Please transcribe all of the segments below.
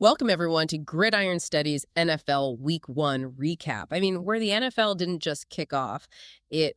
Welcome, everyone, to GridironSteady's NFL Week 1 recap. I mean, where the NFL didn't just kick off, it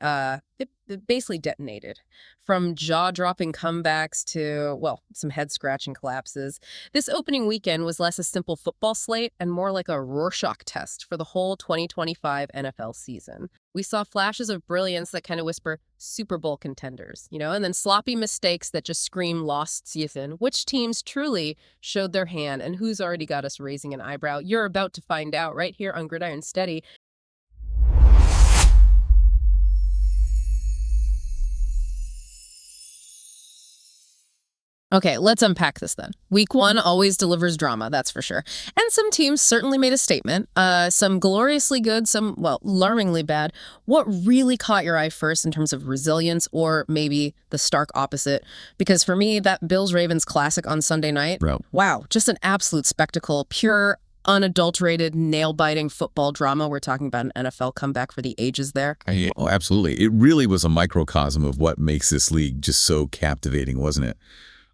basically detonated. From jaw-dropping comebacks to, well, some head-scratching collapses, this opening weekend was less a simple football slate and more like a Rorschach test for the whole 2025 NFL season. We saw flashes of brilliance that kind of whisper Super Bowl contenders, and then sloppy mistakes that just scream lost season. Which teams truly showed their hand and who's already got us raising an eyebrow? You're about to find out right here on Gridiron Steady. Okay, let's unpack this then. Week 1 always delivers drama, that's for sure. And some teams certainly made a statement. Some gloriously good, some, well, alarmingly bad. What really caught your eye first in terms of resilience, or maybe the stark opposite? Because for me, that Bills-Ravens classic on Sunday night, wow, just an absolute spectacle. Pure, unadulterated, nail-biting football drama. We're talking about an NFL comeback for the ages there. Oh, absolutely. It really was a microcosm of what makes this league just so captivating, wasn't it?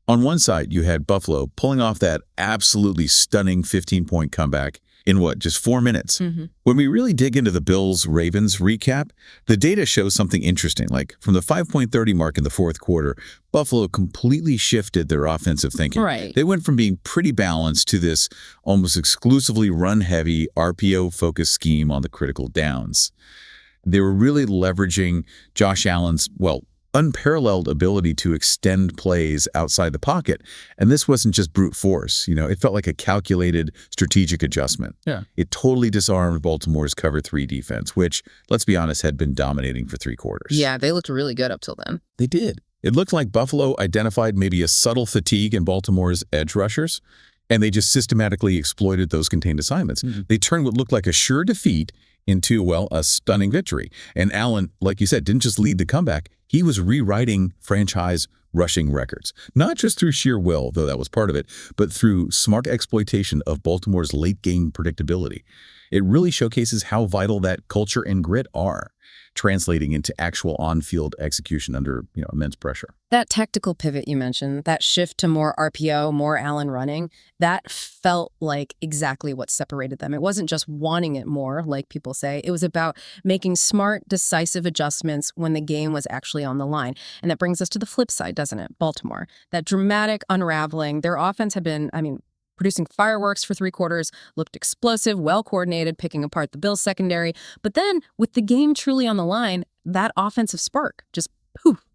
On one side, you had Buffalo pulling off that absolutely stunning 15-point comeback in just 4 minutes. When we really dig into the Bills-Ravens recap, the data shows something interesting. Like from the 5.30 mark in the fourth quarter, Buffalo completely shifted their offensive thinking. Right. They went from being pretty balanced to this almost exclusively run-heavy, RPO-focused scheme on the critical downs. They were really leveraging Josh Allen's, unparalleled ability to extend plays outside the pocket. And this wasn't just brute force. It felt like a calculated strategic adjustment. Yeah. It totally disarmed Baltimore's cover 3 defense, which, let's be honest, had been dominating for 3 quarters. Yeah, they looked really good up till then. They did. It looked like Buffalo identified maybe a subtle fatigue in Baltimore's edge rushers, and they just systematically exploited those contained assignments. They turned what looked like a sure defeat into, a stunning victory. And Allen, like you said, didn't just lead the comeback. He was rewriting franchise rushing records, not just through sheer will, though that was part of it, but through smart exploitation of Baltimore's late-game predictability. It really showcases how vital that culture and grit are, translating into actual on-field execution under immense pressure. That tactical pivot you mentioned, that shift to more RPO, more Allen running, that felt like exactly what separated them. It wasn't just wanting it more, like people say. It was about making smart, decisive adjustments when the game was actually on the line. And that brings us to the flip side, doesn't it? Baltimore. That dramatic unraveling. Their offense had been, producing fireworks for 3 quarters, looked explosive, well-coordinated, picking apart the Bills' secondary. But then, with the game truly on the line, that offensive spark just poof,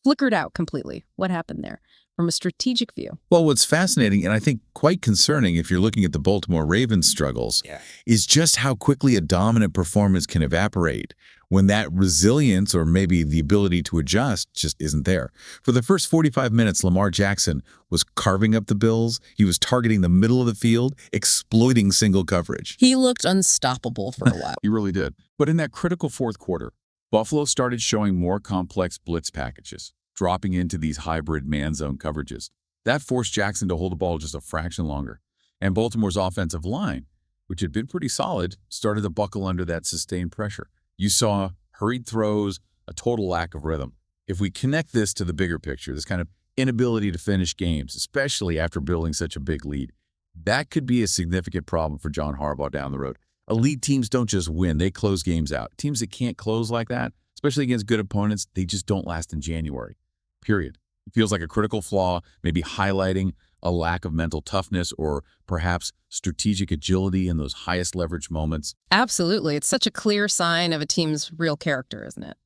flickered out completely. What happened there? From a strategic view. Well, what's fascinating, and I think quite concerning if you're looking at the Baltimore Ravens struggles, is just how quickly a dominant performance can evaporate when that resilience or maybe the ability to adjust just isn't there. For the first 45 minutes, Lamar Jackson was carving up the Bills. He was targeting the middle of the field, exploiting single coverage. He looked unstoppable for a while. He really did. But in that critical fourth quarter, Buffalo started showing more complex blitz packages, dropping into these hybrid man-zone coverages. That forced Jackson to hold the ball just a fraction longer. And Baltimore's offensive line, which had been pretty solid, started to buckle under that sustained pressure. You saw hurried throws, a total lack of rhythm. If we connect this to the bigger picture, this kind of inability to finish games, especially after building such a big lead, that could be a significant problem for John Harbaugh down the road. Elite teams don't just win, they close games out. Teams that can't close like that, especially against good opponents, they just don't last in January. Period. It feels like a critical flaw, maybe highlighting a lack of mental toughness or perhaps strategic agility in those highest leverage moments. Absolutely. It's such a clear sign of a team's real character, isn't it?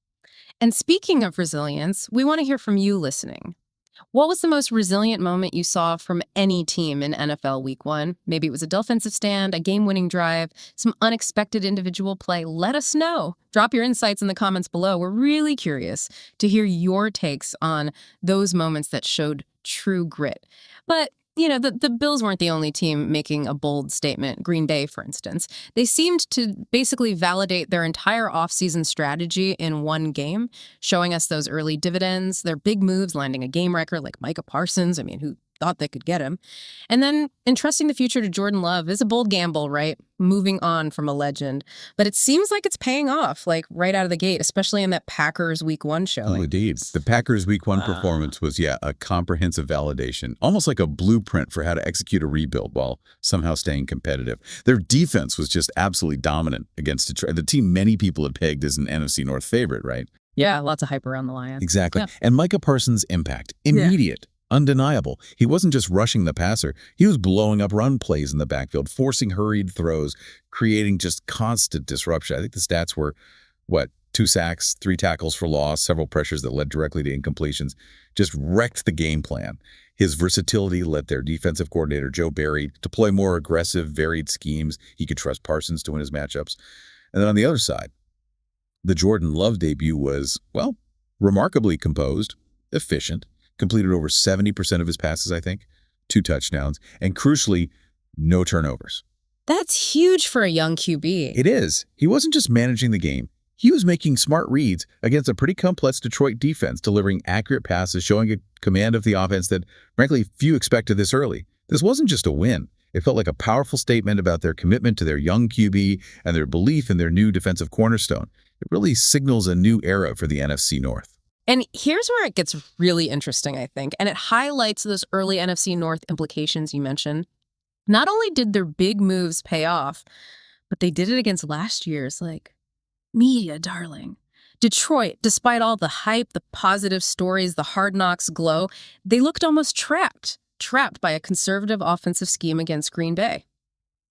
And speaking of resilience, we want to hear from you listening. What was the most resilient moment you saw from any team in NFL Week 1? Maybe it was a defensive stand, a game-winning drive, some unexpected individual play. Let us know. Drop your insights in the comments below. We're really curious to hear your takes on those moments that showed true grit. But the Bills weren't the only team making a bold statement. Green Bay, for instance. They seemed to basically validate their entire offseason strategy in one game, showing us those early dividends, their big moves, landing a game record like Micah Parsons, who thought they could get him. And then entrusting the future to Jordan Love is a bold gamble, right? Moving on from a legend. But it seems like it's paying off, like right out of the gate, especially in that Packers Week 1 showing. Oh, indeed. The Packers Week 1 performance was, a comprehensive validation, almost like a blueprint for how to execute a rebuild while somehow staying competitive. Their defense was just absolutely dominant against Detroit, the team many people had pegged as an NFC North favorite, right? Yeah, lots of hype around the Lions. Exactly. Yeah. And Micah Parsons' impact, immediate, undeniable. He wasn't just rushing the passer. He was blowing up run plays in the backfield, forcing hurried throws, creating just constant disruption. I think the stats were, 2 sacks, 3 tackles for loss, several pressures that led directly to incompletions, just wrecked the game plan. His versatility let their defensive coordinator, Joe Barry, deploy more aggressive, varied schemes. He could trust Parsons to win his matchups. And then on the other side, the Jordan Love debut was, remarkably composed, efficient, completed over 70% of his passes, I think, 2 touchdowns, and crucially, no turnovers. That's huge for a young QB. It is. He wasn't just managing the game. He was making smart reads against a pretty complex Detroit defense, delivering accurate passes, showing a command of the offense that, frankly, few expected this early. This wasn't just a win. It felt like a powerful statement about their commitment to their young QB and their belief in their new defensive cornerstone. It really signals a new era for the NFC North. And here's where it gets really interesting, I think, and it highlights those early NFC North implications you mentioned. Not only did their big moves pay off, but they did it against last year's, media darling. Detroit, despite all the hype, the positive stories, the hard knocks glow, they looked almost trapped by a conservative offensive scheme against Green Bay.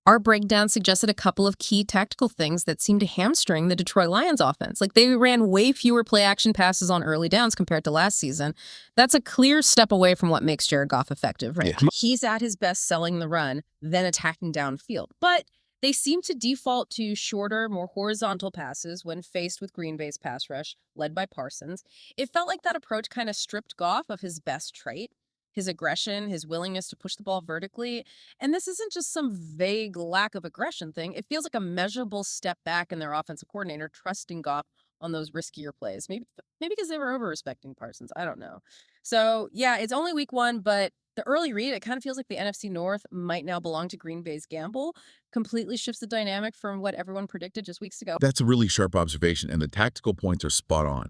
Our breakdown suggested a couple of key tactical things that seemed to hamstring the Detroit Lions offense. They ran way fewer play-action passes on early downs compared to last season. That's a clear step away from what makes Jared Goff effective, right? Yeah. He's at his best selling the run, then attacking downfield. But they seem to default to shorter, more horizontal passes when faced with Green Bay's pass rush, led by Parsons. It felt like that approach kind of stripped Goff of his best trait, his aggression, his willingness to push the ball vertically. And this isn't just some vague lack of aggression thing. It feels like a measurable step back in their offensive coordinator trusting Goff on those riskier plays. Maybe because they were over-respecting Parsons. I don't know. So, yeah, it's only week 1, but the early read, it kind of feels like the NFC North might now belong to Green Bay's gamble. Completely shifts the dynamic from what everyone predicted just weeks ago. That's a really sharp observation, and the tactical points are spot on.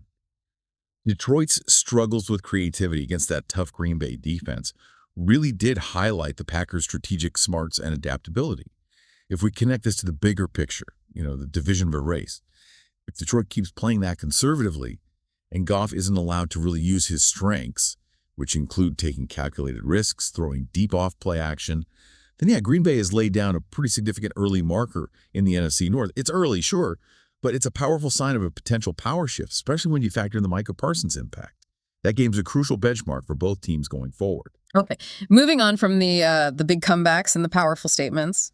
Detroit's struggles with creativity against that tough Green Bay defense really did highlight the Packers' strategic smarts and adaptability. If we connect this to the bigger picture, the division of a race, if Detroit keeps playing that conservatively and Goff isn't allowed to really use his strengths, which include taking calculated risks, throwing deep off play action, then Green Bay has laid down a pretty significant early marker in the NFC North. It's early, sure, but it's a powerful sign of a potential power shift, especially when you factor in the Micah Parsons impact. That game's a crucial benchmark for both teams going forward. Okay, moving on from the big comebacks and the powerful statements,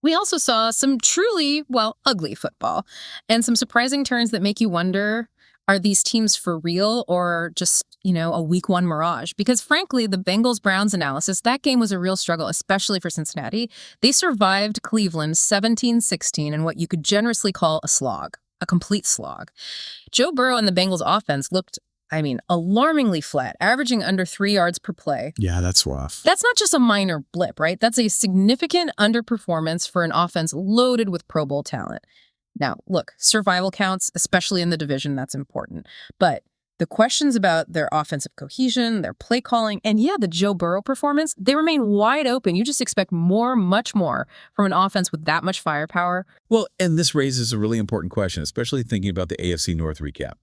we also saw some truly, ugly football and some surprising turns that make you wonder, are these teams for real or just, a week 1 mirage? Because frankly, the Bengals-Browns analysis, that game was a real struggle, especially for Cincinnati. They survived Cleveland 17-16 in what you could generously call a slog, a complete slog. Joe Burrow and the Bengals offense looked, alarmingly flat, averaging under 3 yards per play. Yeah, that's rough. That's not just a minor blip, right? That's a significant underperformance for an offense loaded with Pro Bowl talent. Now, look, survival counts, especially in the division, that's important. But the questions about their offensive cohesion, their play calling, and the Joe Burrow performance, they remain wide open. You just expect more, much more from an offense with that much firepower. Well, and this raises a really important question, especially thinking about the AFC North recap.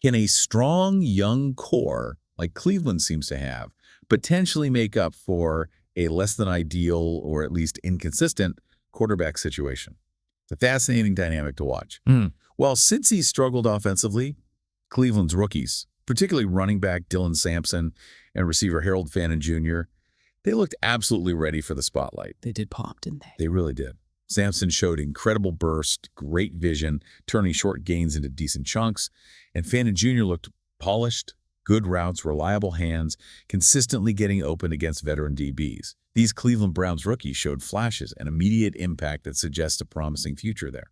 Can a strong young core, like Cleveland seems to have, potentially make up for a less than ideal or at least inconsistent quarterback situation? It's a fascinating dynamic to watch. While Cincy struggled offensively, Cleveland's rookies, particularly running back Dylan Sampson and receiver Harold Fannin Jr., they looked absolutely ready for the spotlight. They did pop, didn't they? They really did. Sampson showed incredible burst, great vision, turning short gains into decent chunks, and Fannin Jr. looked polished, good routes, reliable hands, consistently getting open against veteran DBs. These Cleveland Browns rookies showed flashes and immediate impact that suggests a promising future there.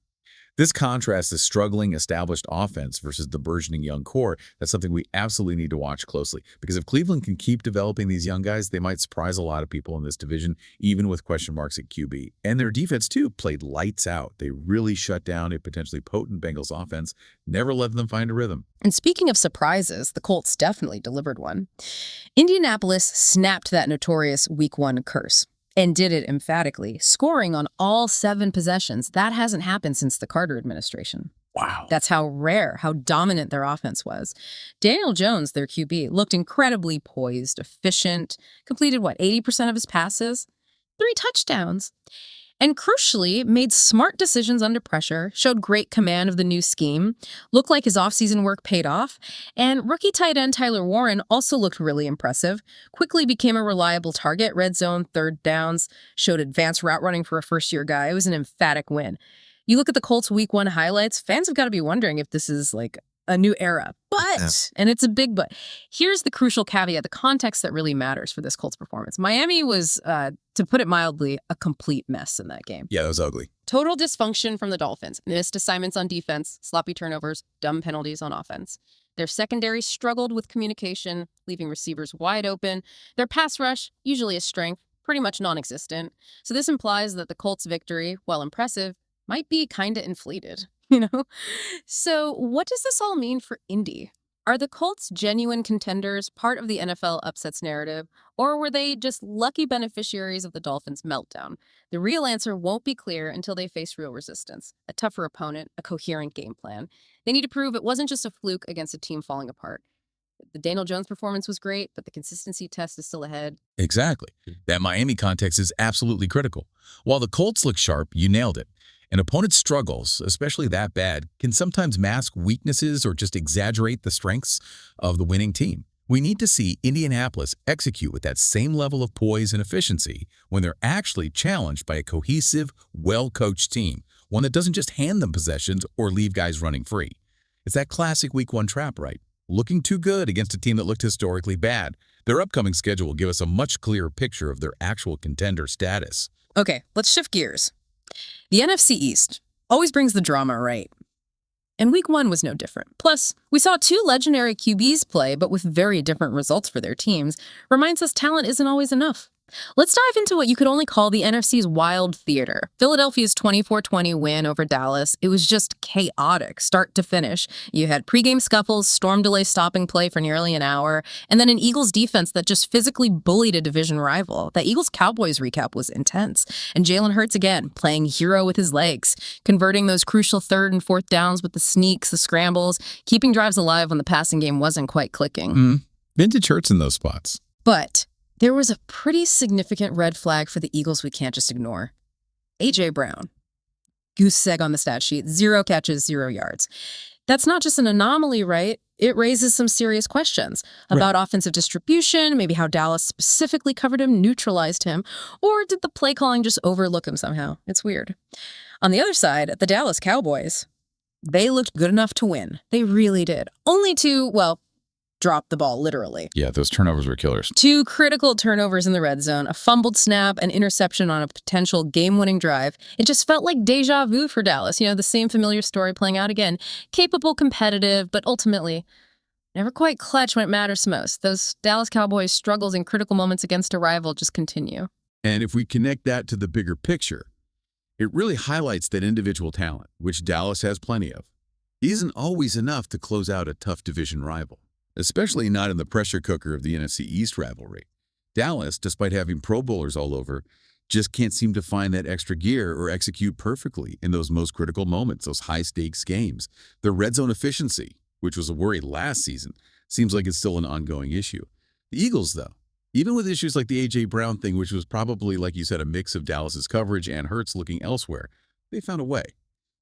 This contrast is struggling established offense versus the burgeoning young core. That's something we absolutely need to watch closely, because if Cleveland can keep developing these young guys, they might surprise a lot of people in this division, even with question marks at QB. And their defense, too, played lights out. They really shut down a potentially potent Bengals offense, never let them find a rhythm. And speaking of surprises, the Colts definitely delivered one. Indianapolis snapped that notorious Week 1 curse. And did it emphatically, scoring on all 7 possessions. That hasn't happened since the Carter administration. Wow. That's how rare, how dominant their offense was. Daniel Jones, their QB, looked incredibly poised, efficient, completed, 80% of his passes? 3 touchdowns. And crucially, made smart decisions under pressure, showed great command of the new scheme, looked like his offseason work paid off, and rookie tight end Tyler Warren also looked really impressive, quickly became a reliable target, red zone, third downs, showed advanced route running for a first-year guy. It was an emphatic win. You look at the Colts Week 1 highlights, fans have got to be wondering if this is like a new era. But, and it's a big but, here's the crucial caveat, the context that really matters for this Colts performance. Miami was, to put it mildly, a complete mess in that game. Yeah, that was ugly. Total dysfunction from the Dolphins. Missed assignments on defense, sloppy turnovers, dumb penalties on offense. Their secondary struggled with communication, leaving receivers wide open. Their pass rush, usually a strength, pretty much non-existent. So this implies that the Colts' victory, while impressive, might be kind of inflated. So what does this all mean for Indy? Are the Colts genuine contenders, part of the NFL upsets narrative, or were they just lucky beneficiaries of the Dolphins' meltdown? The real answer won't be clear until they face real resistance, a tougher opponent, a coherent game plan. They need to prove it wasn't just a fluke against a team falling apart. The Daniel Jones performance was great, but the consistency test is still ahead. Exactly. That Miami context is absolutely critical. While the Colts look sharp, you nailed it. An opponent's struggles, especially that bad, can sometimes mask weaknesses or just exaggerate the strengths of the winning team. We need to see Indianapolis execute with that same level of poise and efficiency when they're actually challenged by a cohesive, well-coached team, one that doesn't just hand them possessions or leave guys running free. It's that classic Week 1 trap, right? Looking too good against a team that looked historically bad. Their upcoming schedule will give us a much clearer picture of their actual contender status. Okay, let's shift gears. The NFC East always brings the drama, right? And Week 1 was no different. Plus, we saw 2 legendary QBs play, but with very different results for their teams. Reminds us talent isn't always enough. Let's dive into what you could only call the NFC's wild theater. Philadelphia's 24-20 win over Dallas. It was just chaotic, start to finish. You had pregame scuffles, storm delay stopping play for nearly an hour, and then an Eagles defense that just physically bullied a division rival. That Eagles-Cowboys recap was intense. And Jalen Hurts again, playing hero with his legs, converting those crucial 3rd and 4th downs with the sneaks, the scrambles, keeping drives alive when the passing game wasn't quite clicking. Vintage Hurts in those spots. But there was a pretty significant red flag for the Eagles we can't just ignore. A.J. Brown. Goose egg on the stat sheet. 0 catches, 0 yards. That's not just an anomaly, right? It raises some serious questions about offensive distribution, maybe how Dallas specifically covered him, neutralized him, or did the play calling just overlook him somehow? It's weird. On the other side, the Dallas Cowboys, they looked good enough to win. They really did. Only to, drop the ball, literally. Yeah, those turnovers were killers. 2 critical turnovers in the red zone, a fumbled snap, an interception on a potential game-winning drive. It just felt like déjà vu for Dallas. The same familiar story playing out again. Capable, competitive, but ultimately never quite clutch when it matters most. Those Dallas Cowboys struggles in critical moments against a rival just continue. And if we connect that to the bigger picture, it really highlights that individual talent, which Dallas has plenty of, isn't always enough to close out a tough division rival, especially not in the pressure cooker of the NFC East rivalry. Dallas, despite having Pro Bowlers all over, just can't seem to find that extra gear or execute perfectly in those most critical moments, those high-stakes games. Their red zone efficiency, which was a worry last season, seems like it's still an ongoing issue. The Eagles, though, even with issues like the A.J. Brown thing, which was probably, like you said, a mix of Dallas's coverage and Hurts looking elsewhere, they found a way.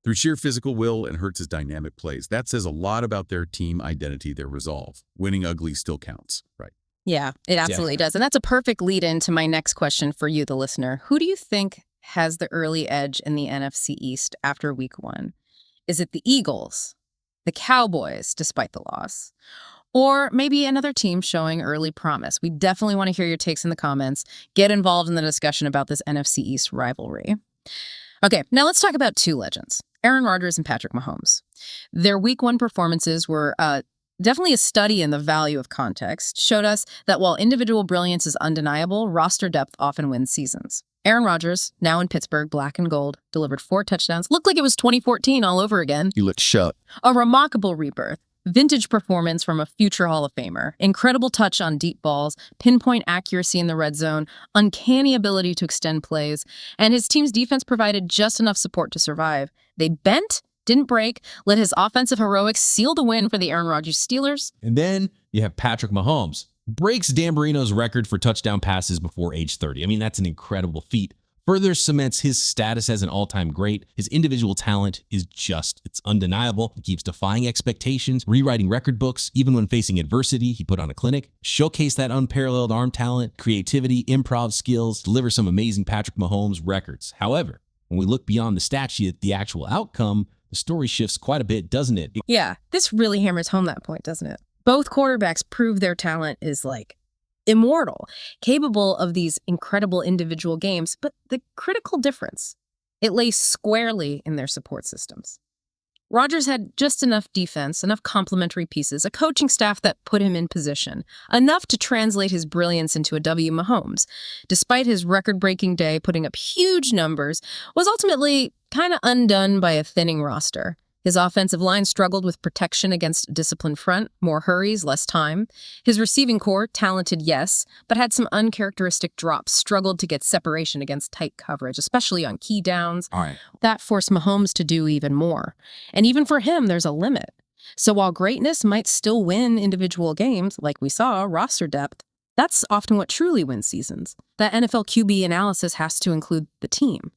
Through sheer physical will and Hurts' dynamic plays, that says a lot about their team identity, their resolve. Winning ugly still counts, right? Yeah, it absolutely does. And that's a perfect lead into my next question for you, the listener. Who do you think has the early edge in the NFC East after Week 1? Is it the Eagles, the Cowboys, despite the loss, or maybe another team showing early promise? We definitely want to hear your takes in the comments. Get involved in the discussion about this NFC East rivalry. Okay, now let's talk about 2 legends. Aaron Rodgers and Patrick Mahomes. Their Week 1 performances were definitely a study in the value of context, showed us that while individual brilliance is undeniable, roster depth often wins seasons. Aaron Rodgers, now in Pittsburgh, black and gold, delivered 4 touchdowns. Looked like it was 2014 all over again. You looked shut. A remarkable rebirth. Vintage performance from a future Hall of Famer. Incredible touch on deep balls, pinpoint accuracy in the red zone, uncanny ability to extend plays, and his team's defense provided just enough support to survive. They bent, didn't break, let his offensive heroics seal the win for the Aaron Rodgers Steelers. And then you have Patrick Mahomes. Breaks Dan Marino's record for touchdown passes before age 30. I mean, that's an incredible feat. Further cements his status as an all-time great. His individual talent is it's undeniable. He keeps defying expectations, rewriting record books. Even when facing adversity, he put on a clinic, showcased that unparalleled arm talent, creativity, improv skills, deliver some amazing Patrick Mahomes records. However, when we look beyond the stat sheet, the actual outcome, the story shifts quite a bit, doesn't it? Yeah, this really hammers home that point, doesn't it? Both quarterbacks prove their talent is immortal, capable of these incredible individual games, but the critical difference, it lays squarely in their support systems. Rodgers had just enough defense, enough complementary pieces, a coaching staff that put him in position, enough to translate his brilliance into a W. Mahomes, despite his record-breaking day putting up huge numbers, was ultimately kind of undone by a thinning roster. His offensive line struggled with protection against a disciplined front, more hurries, less time. His receiving core, talented, yes, but had some uncharacteristic drops, struggled to get separation against tight coverage, especially on key downs. All right. That forced Mahomes to do even more. And even for him, there's a limit. So while greatness might still win individual games, like we saw, roster depth, that's often what truly wins seasons. That NFL QB analysis has to include the team.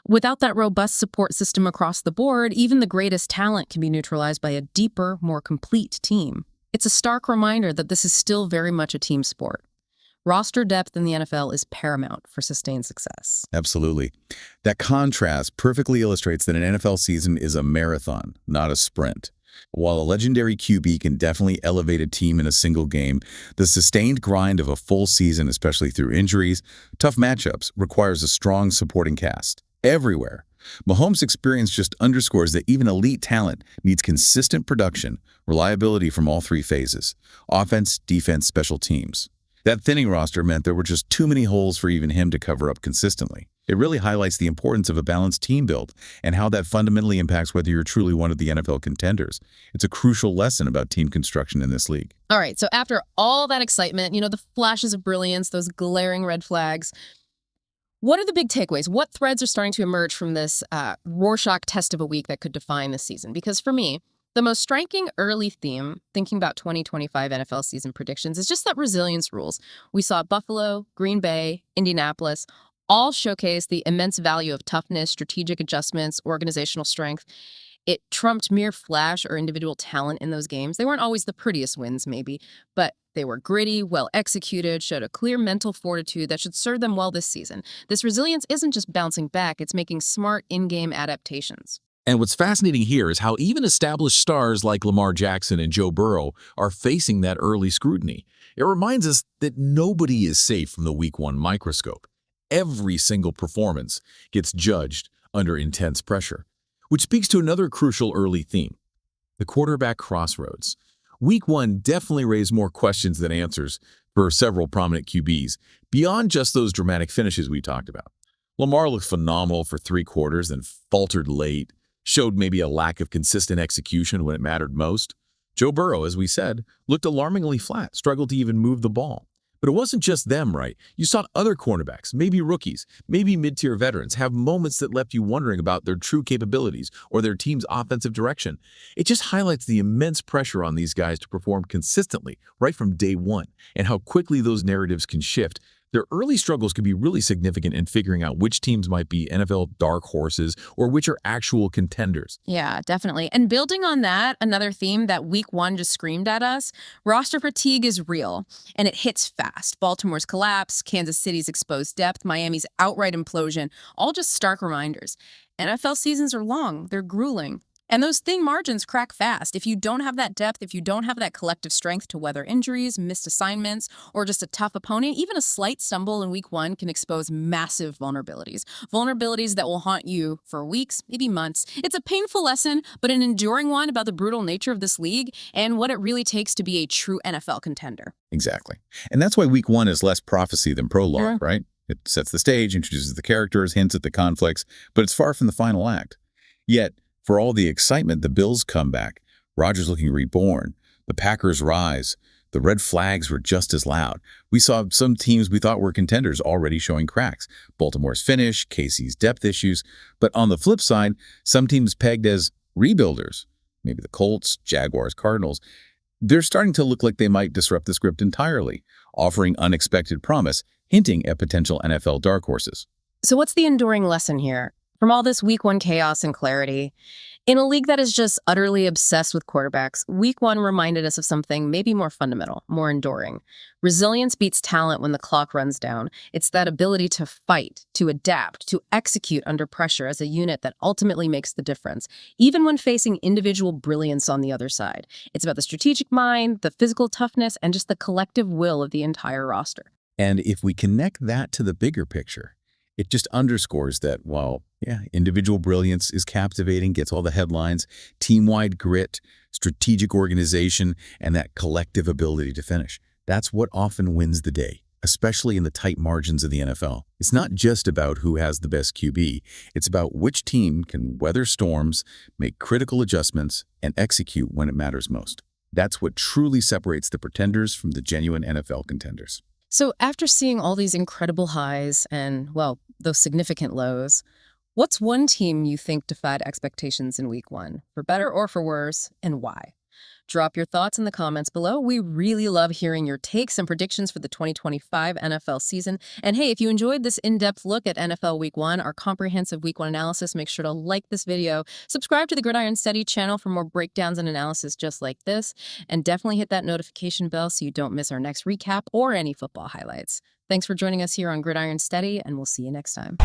Without that robust support system across the board, even the greatest talent can be neutralized by a deeper, more complete team. It's a stark reminder that this is still very much a team sport. Roster depth in the NFL is paramount for sustained success. Absolutely. That contrast perfectly illustrates that an NFL season is a marathon, not a sprint. While a legendary QB can definitely elevate a team in a single game, the sustained grind of a full season, especially through injuries, tough matchups, requires a strong supporting cast. Everywhere. Mahomes' experience just underscores that even elite talent needs consistent production, reliability from all 3 phases: offense, defense, special teams. That thinning roster meant there were just too many holes for even him to cover up consistently. It really highlights the importance of a balanced team build and how that fundamentally impacts whether you're truly one of the NFL contenders. It's a crucial lesson about team construction in this league. All right, so after all that excitement, the flashes of brilliance, those glaring red flags, what are the big takeaways? What threads are starting to emerge from this Rorschach test of a week that could define this season? Because for me, the most striking early theme, thinking about 2025 NFL season predictions, is just that resilience rules. We saw Buffalo, Green Bay, Indianapolis, all showcase the immense value of toughness, strategic adjustments, organizational strength. It trumped mere flash or individual talent in those games. They weren't always the prettiest wins, maybe, but they were gritty, well executed, showed a clear mental fortitude that should serve them well this season. This resilience isn't just bouncing back, it's making smart in-game adaptations. And what's fascinating here is how even established stars like Lamar Jackson and Joe Burrow are facing that early scrutiny. It reminds us that nobody is safe from the Week 1 microscope. Every single performance gets judged under intense pressure, which speaks to another crucial early theme: the quarterback crossroads. Week 1 definitely raised more questions than answers for several prominent QBs, beyond just those dramatic finishes we talked about. Lamar looked phenomenal for 3 quarters, then faltered late, showed maybe a lack of consistent execution when it mattered most. Joe Burrow, as we said, looked alarmingly flat, struggled to even move the ball. But it wasn't just them, right? You saw other cornerbacks, maybe rookies, maybe mid-tier veterans, have moments that left you wondering about their true capabilities or their team's offensive direction. It just highlights the immense pressure on these guys to perform consistently right from day one, and how quickly those narratives can shift. Their early struggles could be really significant in figuring out which teams might be NFL dark horses or which are actual contenders. Yeah, definitely. And building on that, another theme that Week 1 just screamed at us, roster fatigue is real, and it hits fast. Baltimore's collapse, Kansas City's exposed depth, Miami's outright implosion, all just stark reminders. NFL seasons are long, they're grueling, And those thin margins crack fast. If you don't have that depth, if you don't have that collective strength to weather injuries, missed assignments, or just a tough opponent, even a slight stumble in week one can expose massive vulnerabilities. Vulnerabilities that will haunt you for weeks, maybe months. It's a painful lesson, but an enduring one about the brutal nature of this league and what it really takes to be a true NFL contender. Exactly. And that's why week one is less prophecy than prologue, right? It sets the stage, introduces the characters, hints at the conflicts, but it's far from the final act. Yet, for all the excitement, the Bills come back, Rodgers looking reborn, the Packers rise, the red flags were just as loud. We saw some teams we thought were contenders already showing cracks. Baltimore's finish, KC's depth issues. But on the flip side, some teams pegged as rebuilders, maybe the Colts, Jaguars, Cardinals, they're starting to look like they might disrupt the script entirely, offering unexpected promise, hinting at potential NFL dark horses. So what's the enduring lesson here? From all this week one chaos and clarity, in a league that is just utterly obsessed with quarterbacks, week one reminded us of something maybe more fundamental, more enduring. Resilience beats talent when the clock runs down. It's that ability to fight, to adapt, to execute under pressure as a unit that ultimately makes the difference, even when facing individual brilliance on the other side. It's about the strategic mind, the physical toughness, and just the collective will of the entire roster. And if we connect that to the bigger picture, it just underscores that while, individual brilliance is captivating, gets all the headlines, team-wide grit, strategic organization, and that collective ability to finish, that's what often wins the day, especially in the tight margins of the NFL. It's not just about who has the best QB. It's about which team can weather storms, make critical adjustments, and execute when it matters most. That's what truly separates the pretenders from the genuine NFL contenders. So after seeing all these incredible highs and, well, those significant lows, what's one team you think defied expectations in week one, for better or for worse, and why? Drop your thoughts in the comments below. We really love hearing your takes and predictions for the 2025 NFL season. And hey, if you enjoyed this in-depth look at NFL Week 1, our comprehensive Week 1 analysis, make sure to like this video, subscribe to the GridironSteady channel for more breakdowns and analysis just like this, and definitely hit that notification bell so you don't miss our next recap or any football highlights. Thanks for joining us here on GridironSteady, and we'll see you next time.